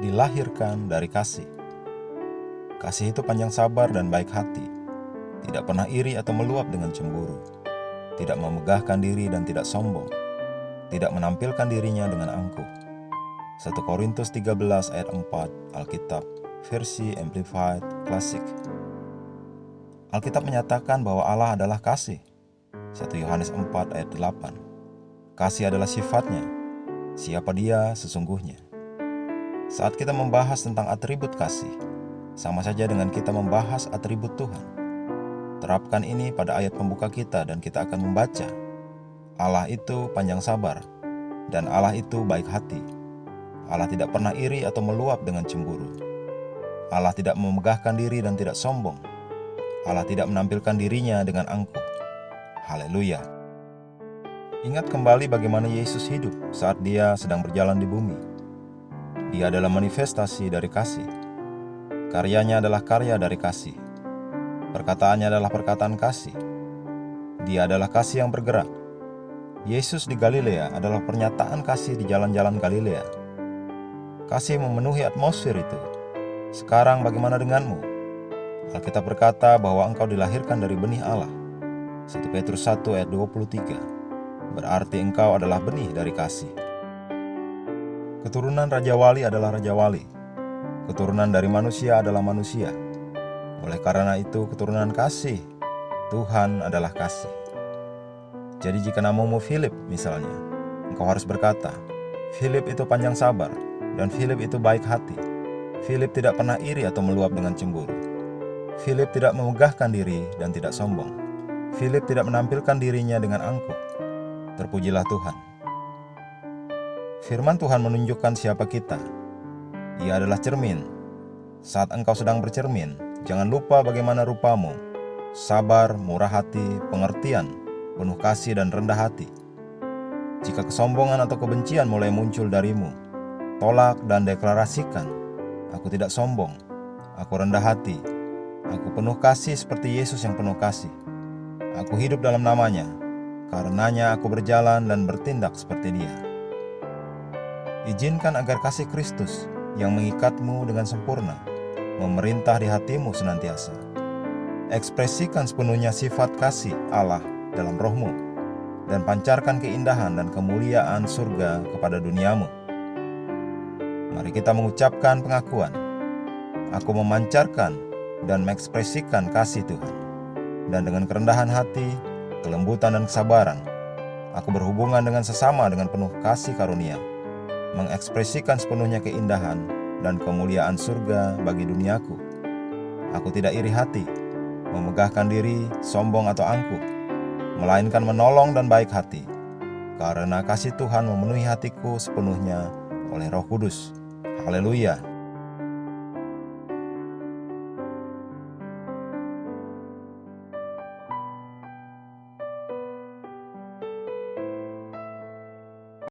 dilahirkan dari kasih. Kasih itu panjang sabar dan baik hati, tidak pernah iri atau meluap dengan cemburu, tidak memegahkan diri dan tidak sombong, tidak menampilkan dirinya dengan angkuh. 1 Korintus 13 ayat 4 Alkitab versi Amplified Classic. Alkitab menyatakan bahwa Allah adalah kasih. 1 Yohanes 4 ayat 8. Kasih adalah sifatnya. Siapa dia sesungguhnya? Saat kita membahas tentang atribut kasih, sama saja dengan kita membahas atribut Tuhan. Terapkan ini pada ayat pembuka kita dan kita akan membaca. Allah itu panjang sabar, dan Allah itu baik hati. Allah tidak pernah iri atau meluap dengan cemburu. Allah tidak memegahkan diri dan tidak sombong. Allah tidak menampilkan dirinya dengan angkuh. Haleluya. Ingat kembali bagaimana Yesus hidup saat dia sedang berjalan di bumi. Dia adalah manifestasi dari kasih. Karyanya adalah karya dari kasih. Perkataannya adalah perkataan kasih. Dia adalah kasih yang bergerak. Yesus di Galilea adalah pernyataan kasih di jalan-jalan Galilea. Kasih memenuhi atmosfer itu. Sekarang bagaimana denganmu? Alkitab berkata bahwa engkau dilahirkan dari benih Allah. 1 Petrus 1 ayat 23. Berarti engkau adalah benih dari kasih. Keturunan Raja Wali adalah Raja Wali. Keturunan dari manusia adalah manusia. Oleh karena itu keturunan kasih, Tuhan adalah kasih. Jadi jika namamu Philip misalnya, engkau harus berkata, Philip itu panjang sabar, dan Philip itu baik hati. Philip tidak pernah iri atau meluap dengan cemburu. Philip tidak memegahkan diri dan tidak sombong. Philip tidak menampilkan dirinya dengan angkuh. Terpujilah Tuhan. Firman Tuhan menunjukkan siapa kita. Ia adalah cermin. Saat engkau sedang bercermin, jangan lupa bagaimana rupamu. Sabar, murah hati, pengertian, penuh kasih dan rendah hati. Jika kesombongan atau kebencian mulai muncul darimu, tolak dan deklarasikan, aku tidak sombong, aku rendah hati, aku penuh kasih seperti Yesus yang penuh kasih. Aku hidup dalam namanya, karenanya aku berjalan dan bertindak seperti dia. Izinkan agar kasih Kristus yang mengikatmu dengan sempurna memerintah di hatimu senantiasa. Ekspresikan sepenuhnya sifat kasih Allah dalam rohmu, dan pancarkan keindahan dan kemuliaan surga kepada duniamu. Mari kita mengucapkan pengakuan. Aku memancarkan dan mengekspresikan kasih Tuhan. Dan dengan kerendahan hati, kelembutan dan kesabaran, aku berhubungan dengan sesama dengan penuh kasih karunia, mengekspresikan sepenuhnya keindahan dan kemuliaan surga bagi duniaku. Aku tidak iri hati, memegahkan diri, sombong atau angkuh, melainkan menolong dan baik hati, karena kasih Tuhan memenuhi hatiku sepenuhnya oleh Roh Kudus. Haleluya.